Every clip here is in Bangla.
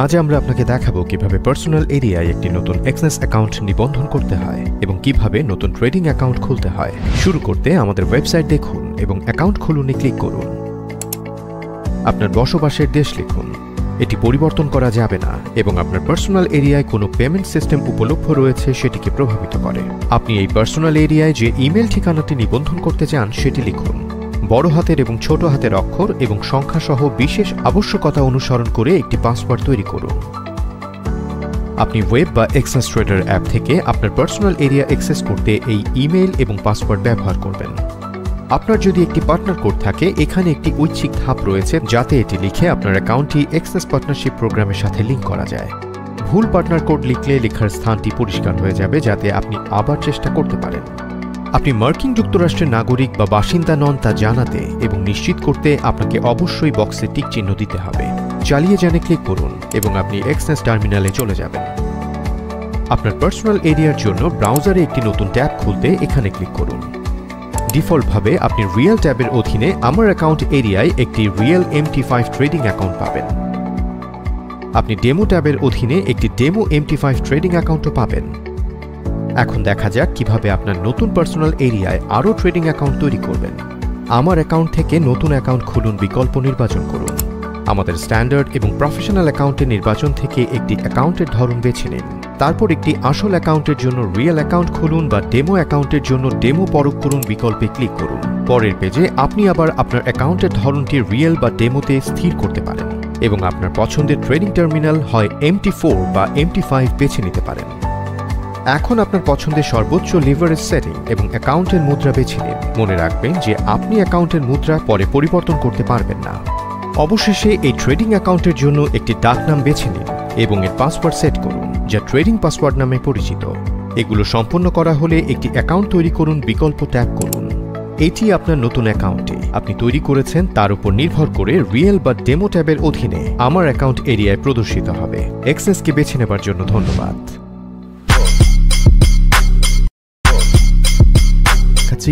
আজ আমরা আপনাকে দেখাবো কিভাবে পার্সোনাল এরিয়ায় একটি নতুন এক্সনেস অ্যাকাউন্ট নিবন্ধন করতে হয় এবং কিভাবে নতুন ট্রেডিং অ্যাকাউন্ট খুলতে হয়। শুরু করতে আমাদের ওয়েবসাইট দেখুন এবং অ্যাকাউন্ট খুলুনে ক্লিক করুন। আপনার বসবাসের দেশ লিখুন। এটি পরিবর্তন করা যাবে না এবং আপনার পার্সোনাল এরিয়ায় কোনো পেমেন্ট সিস্টেম উপলব্ধ রয়েছে সেটিকে প্রভাবিত করে। আপনি এই পার্সোনাল এরিয়ায় যে ইমেল ঠিকানাটি নিবন্ধন করতে চান সেটি লিখুন। বড় হাতের এবং ছোট হাতের অক্ষর এবং সংখ্যা সহ বিশেষ আবশ্যকতা অনুসরণ করে একটি পাসওয়ার্ড তৈরি করুন। আপনি ওয়েব বা এক্সেস ট্রেডার অ্যাপ থেকে আপনার পার্সোনাল এরিয়া অ্যাক্সেস করতে এই ইমেল এবং পাসওয়ার্ড ব্যবহার করবেন। আপনার যদি একটি পার্টনার কোড থাকে, এখানে একটি ঐচ্ছিক ধাপ রয়েছে যাতে এটি লিখে আপনার অ্যাকাউন্টটি এক্সেস পার্টনারশিপ প্রোগ্রামের সাথে লিঙ্ক করা যায়। ভুল পার্টনার কোড লিখলে লেখার স্থানটি পরিষ্কার হয়ে যাবে যাতে আপনি আবার চেষ্টা করতে পারেন। আপনি মার্কিন যুক্তরাষ্ট্রের নাগরিক বা বাসিন্দা নন তা জানাতে এবং নিশ্চিত করতে আপনাকে অবশ্যই বক্সে টিক চিহ্ন দিতে হবে। চালিয়ে যানে ক্লিক করুন এবং আপনি এক্সনেস টার্মিনালে চলে যাবেন। আপনার পার্সোনাল এরিয়ার জন্য ব্রাউজারে একটি নতুন ট্যাব খুলতে এখানে ক্লিক করুন। ডিফল্টভাবে আপনি রিয়েল ট্যাবের অধীনে আমার অ্যাকাউন্ট এরিয়ায় একটি রিয়েল MT5 ট্রেডিং অ্যাকাউন্ট পাবেন। আপনি ডেমো ট্যাবের অধীনে একটি ডেমো MT5 ট্রেডিং অ্যাকাউন্টও পাবেন। এখন দেখা যাক কিভাবে আপনার নতুন পার্সোনাল এরিয়ায় আরও ট্রেডিং অ্যাকাউন্ট তৈরি করবেন। আমার অ্যাকাউন্ট থেকে নতুন অ্যাকাউন্ট খুলুন বিকল্প নির্বাচন করুন। আমাদের স্ট্যান্ডার্ড এবং প্রফেশনাল অ্যাকাউন্টের নির্বাচন থেকে একটি অ্যাকাউন্টের ধরন বেছে নিন। তারপর একটি আসল অ্যাকাউন্টের জন্য রিয়েল অ্যাকাউন্ট খুলুন বা ডেমো অ্যাকাউন্টের জন্য ডেমো পরখ করুন বিকল্পে ক্লিক করুন। পরের পেজে আপনি আবার আপনার অ্যাকাউন্টের ধরনটি রিয়েল বা ডেমোতে স্থির করতে পারেন এবং আপনার পছন্দের ট্রেডিং টার্মিনাল হয় MT4 বা MT5 বেছে নিতে পারেন। এখন আপনার পছন্দের সর্বোচ্চ লিভারেজ সেটিং এবং অ্যাকাউন্টের মুদ্রা বেছে নিন। মনে রাখবেন যে আপনি অ্যাকাউন্টের মুদ্রা পরে পরিবর্তন করতে পারবেন না। অবশেষে এই ট্রেডিং অ্যাকাউন্টের জন্য একটি ডাকনাম বেছে নিন এবং এর পাসওয়ার্ড সেট করুন, যা ট্রেডিং পাসওয়ার্ড নামে পরিচিত। এগুলো সম্পন্ন করা হলে একটি অ্যাকাউন্ট তৈরি করুন বিকল্প ট্যাব করুন। এটি আপনার নতুন অ্যাকাউন্টে আপনি তৈরি করেছেন তার উপর নির্ভর করে রিয়েল বা ডেমো ট্যাবের অধীনে আমার অ্যাকাউন্ট এরিয়ায় প্রদর্শিত হবে। এক্সেসকে বেছে নেবার জন্য ধন্যবাদ।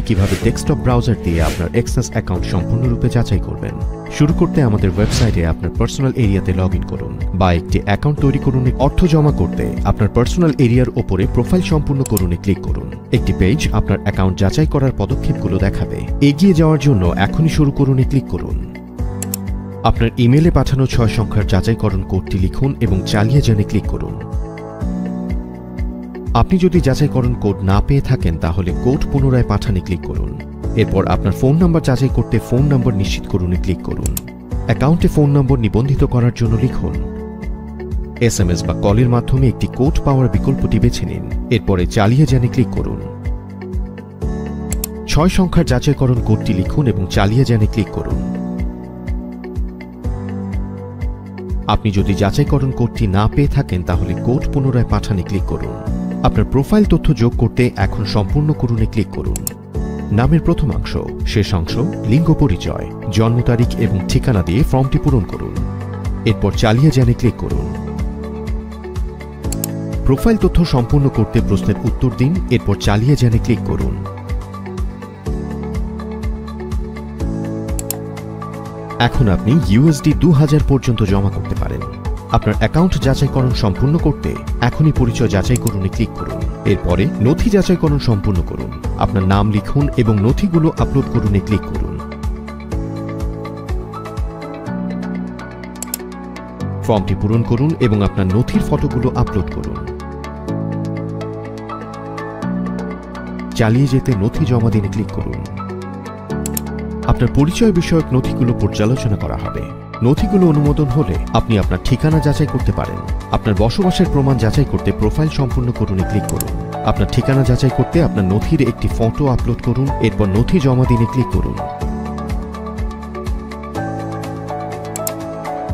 কিভাবে ডেস্কটপ ব্রাউজার দিয়ে আপনার এক্সেস অ্যাকাউন্ট সম্পূর্ণরূপে যাচাই করবেন। শুরু করতে আমাদের ওয়েবসাইটে আপনার পার্সোনাল এরিয়াতে লগ ইন করুন বা একটি অ্যাকাউন্ট তৈরি করুন। অর্থ জমা করতে আপনার পার্সোনাল এরিয়ার ওপরে প্রোফাইল সম্পূর্ণ করুনে ক্লিক করুন। একটি পেজ আপনার অ্যাকাউন্ট যাচাই করার পদক্ষেপগুলো দেখাবে। এগিয়ে যাওয়ার জন্য এখনই শুরু করুনে ক্লিক করুন। আপনার ইমেলে পাঠানো 6 সংখ্যার যাচাইকরণ কোডটি লিখুন এবং চালিয়ে যানে ক্লিক করুন। আপনি যদি যাচাইকরণ কোড না পেয়ে থাকেন তাহলে কোড পুনরায় পাঠানে ক্লিক করুন। এরপর আপনার ফোন নাম্বার যাচাই করতে ফোন নাম্বার নিশ্চিত করুনে ক্লিক করুন। অ্যাকাউন্টে ফোন নম্বর নিবন্ধিত করার জন্য লিখুন। SMS বা কলের মাধ্যমে একটি কোড পাওয়ার বিকল্পটি বেছে নিন। এরপরে চালিয়ে যানে ক্লিক করুন। 6 সংখ্যার যাচাইকরণ কোডটি লিখুন এবং চালিয়ে যানে ক্লিক করুন। আপনি যদি যাচাইকরণ কোডটি না পেয়ে থাকেন তাহলে কোড পুনরায় পাঠানে ক্লিক করুন। আপনার প্রোফাইল তথ্য যোগ করতে এখন সম্পূর্ণ করুনে ক্লিক করুন। নামের প্রথমাংশ, শেষাংশ, লিঙ্গ পরিচয়, জন্ম তারিখ এবং ঠিকানা দিয়ে ফর্মটি পূরণ করুন। এরপর চালিয়ে যানে ক্লিক করুন। প্রোফাইল তথ্য সম্পূর্ণ করতে প্রশ্নের উত্তর দিন। এরপর চালিয়ে যানে ক্লিক করুন। এখন আপনি USD 2000 পর্যন্ত জমা করতে পারেন। আপনার অ্যাকাউন্ট যাচাইকরণ সম্পূর্ণ করতে এখনই পরিচয় যাচাই করুনে ক্লিক করুন। এরপরে নথি যাচাইকরণ সম্পূর্ণ করুন। আপনার নাম লিখুন এবং নথিগুলো আপলোড করুনে ক্লিক করুন। ফর্মটি পূরণ করুন এবং আপনার নথির ফটোগুলো আপলোড করুন। চালিয়ে যেতে নথি জমা দিনে ক্লিক করুন। আপনার পরিচয় বিষয়ক নথিগুলো পর্যালোচনা করা হবে। নথিগুলো অনুমোদন হলে আপনি আপনার ঠিকানা যাচাই করতে পারেন। আপনার বসবাসের প্রমাণ যাচাই করতে প্রোফাইল সম্পূর্ণ করুনে ক্লিক করুন। আপনার ঠিকানা যাচাই করতে আপনার নথির একটি ফটো আপলোড করুন। এরপর নথি জমা দিনে ক্লিক করুন।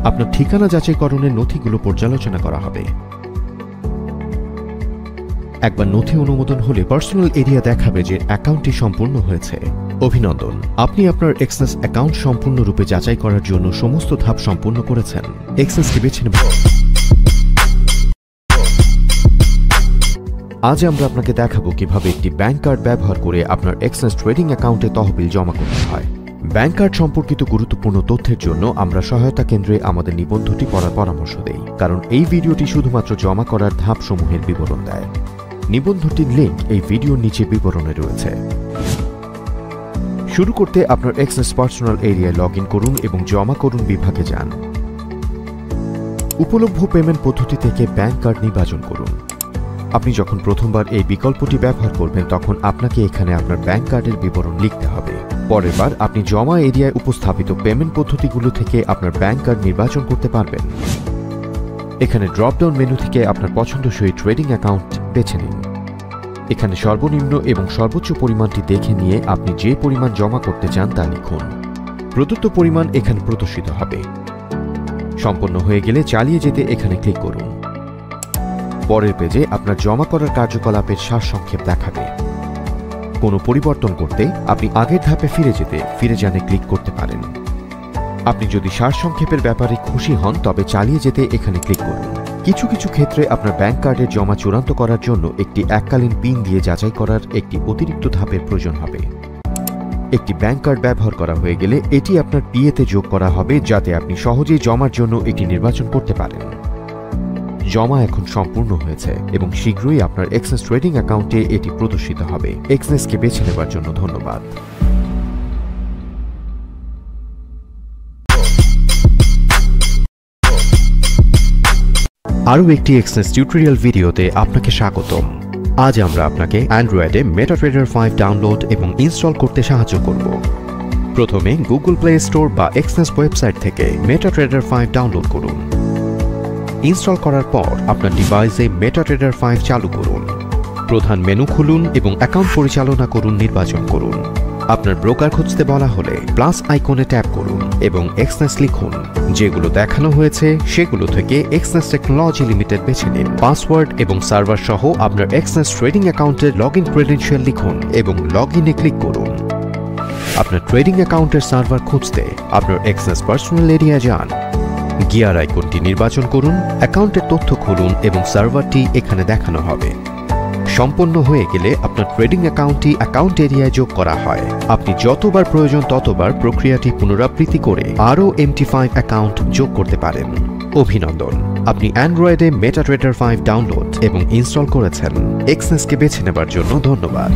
আপনার ঠিকানা যাচাইকরণের নথিগুলো পর্যালোচনা করা হবে। একবার নথি অনুমোদন হলে পার্সোনাল এরিয়া দেখাবে যে অ্যাকাউন্টটি সম্পূর্ণ হয়েছে। অভিনন্দন, আপনি আপনার এক্সেস অ্যাকাউন্ট সম্পূর্ণরূপে যাচাই করার জন্য সমস্ত ধাপ সম্পূর্ণ করেছেন। এক্সেসকে বেছে নেবেন। আজ আমরা আপনাকে দেখাবো কিভাবে একটি ব্যাংক কার্ড ব্যবহার করে আপনার এক্সেস ট্রেডিং অ্যাকাউন্টে তহবিল জমা করতে হয়। ব্যাংক কার্ড সম্পর্কিত গুরুত্বপূর্ণ তথ্যের জন্য আমরা সহায়তা কেন্দ্রে আমাদের নিবন্ধটি পড়ার পরামর্শ দেই, কারণ এই ভিডিওটি শুধুমাত্র জমা করার ধাপসমূহের বিবরণ দেয়। নিবন্ধটির লিঙ্ক এই ভিডিওর নিচে বিবরণে রয়েছে। শুরু করতে আপনার এক্সনেস পার্সোনাল এরিয়ায় লগ ইন করুন এবং জমা করুন বিভাগে যান। উপলব্ধ পেমেন্ট পদ্ধতি থেকে ব্যাংক কার্ড নির্বাচন করুন। আপনি যখন প্রথমবার এই বিকল্পটি ব্যবহার করবেন তখন আপনাকে এখানে আপনার ব্যাংক কার্ডের বিবরণ লিখতে হবে। পরের বার আপনি জমা এরিয়ায় উপস্থাপিত পেমেন্ট পদ্ধতিগুলো থেকে আপনার ব্যাংক কার্ড নির্বাচন করতে পারবেন। এখানে ড্রপডাউন মেনু থেকে আপনার পছন্দসই ট্রেডিং অ্যাকাউন্ট বেছে নিন। এখানে সর্বনিম্ন এবং সর্বোচ্চ পরিমাণটি দেখে নিয়ে আপনি যে পরিমাণ জমা করতে চান তা লিখুন। প্রদত্ত পরিমাণ এখানে প্রদর্শিত হবে। সম্পন্ন হয়ে গেলে চালিয়ে যেতে এখানে ক্লিক করুন। পরের পেজে আপনার জমা করার কার্যকলাপের সারসংক্ষেপ দেখাবে। কোনো পরিবর্তন করতে আপনি আগের ধাপে ফিরে যানে ক্লিক করতে পারেন। আপনি যদি সারসংক্ষেপের ব্যাপারে খুশি হন তবে চালিয়ে যেতে এখানে ক্লিক করুন। কিছু কিছু ক্ষেত্রে আপনার ব্যাংক কার্ডের জমা চূড়ান্ত করার জন্য একটি এককালীন পিন দিয়ে যাচাই করার একটি অতিরিক্ত ধাপের প্রয়োজন হবে। একটি ব্যাংক কার্ড ব্যবহার করা হয়ে গেলে এটি আপনার পিএতে যোগ করা হবে, যাতে আপনি সহজেই জমার জন্য এটি নির্বাচন করতে পারেন। জমা এখন সম্পূর্ণ হয়েছে এবং শীঘ্রই আপনার এক্সনেস ট্রেডিং অ্যাকাউন্টে এটি প্রদর্শিত হবে। এক্সনেসকে বেছে নেবার জন্য ধন্যবাদ। আরও একটি এক্সনেস টিউটোরিয়াল ভিডিওতে আপনাকে স্বাগতম। আজ আমরা আপনাকে অ্যান্ড্রয়েডে মেটাট্রেডার 5 ডাউনলোড এবং ইনস্টল করতে সাহায্য করব। প্রথমে গুগল প্লে স্টোর বা এক্সনেস ওয়েবসাইট থেকে মেটাট্রেডার 5 ডাউনলোড করুন। ইনস্টল করার পর আপনার ডিভাইসে মেটাট্রেডার 5 চালু করুন। প্রধান মেনু খুলুন এবং অ্যাকাউন্ট পরিচালনা করুন নির্বাচন করুন। আপনার ব্রোকার খুঁজতে বলা হলে প্লাস আইকনে ট্যাপ করুন এবং এক্সনেস লিখুন। যেগুলো দেখানো হয়েছে সেগুলো থেকে এক্সনেস টেকনোলজি লিমিটেড বেছে নিন। পাসওয়ার্ড এবং সার্ভার সহ আপনার এক্সনেস ট্রেডিং অ্যাকাউন্টের লগ ইন ক্রেডেনশিয়াল লিখুন এবং লগ ইনে ক্লিক করুন। আপনার ট্রেডিং অ্যাকাউন্টের সার্ভার খুঁজতে আপনার এক্সনেস পার্সোনাল এরিয়া যান। গিয়ার আইকনটি নির্বাচন করুন, অ্যাকাউন্টের তথ্য খুলুন এবং সার্ভারটি এখানে দেখানো হবে। সম্পন্ন হয়ে গেলে আপনার ট্রেডিং অ্যাকাউন্টটি অ্যাকাউন্ট এরিয়ায় যোগ করা হয়। আপনি যতবার প্রয়োজন ততবার প্রক্রিয়াটি পুনরাবৃত্তি করে আরও MT5 অ্যাকাউন্ট যোগ করতে পারেন। অভিনন্দন, আপনি অ্যান্ড্রয়েডে মেটাট্রেডার 5 ডাউনলোড এবং ইনস্টল করেছেন। এক্সনেসকে বেছে নেবার জন্য ধন্যবাদ।